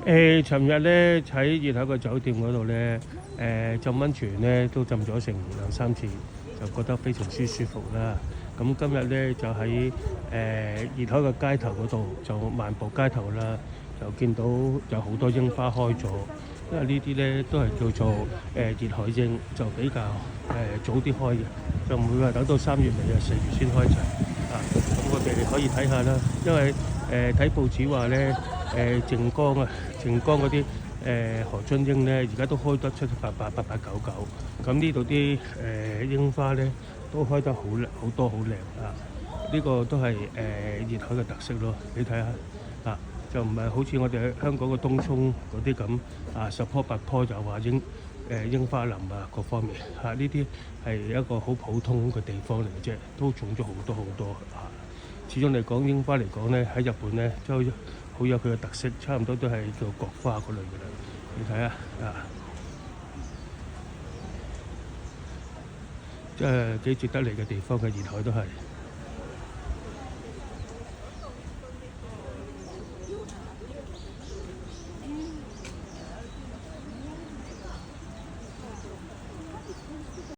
尋日咧喺熱海個酒店嗰度咧，浸温泉咧都浸咗成2、3次，就覺得非常舒服啦。咁今日咧就喺熱海個街頭嗰度就漫步街頭啦，就見到有好多櫻花開咗。因為呢啲咧都係叫做熱海櫻，就比較早啲開嘅，就唔會話等到3月尾4月先開齊啊。咁我哋可以睇下啦，因為睇報紙話咧靜江嗰啲河津櫻咧，而家都開得7、8、8、8、8、9、9。咁呢度啲櫻花咧都開得好多好靚啊！呢個都係熱海嘅特色咯，你睇下啊！就唔係好似我哋喺香港嘅東涌嗰啲咁啊，10棵8棵就話櫻花林啊各方面呢啲係一個好普通嘅地方嚟嘅啫，都種咗好多啊。始終嚟講櫻花嚟講咧，喺日本咧都好有佢嘅特色，差唔多都係叫國花嗰類嘅啦。你睇下啊，即係幾值得嚟嘅地方嘅熱海都係。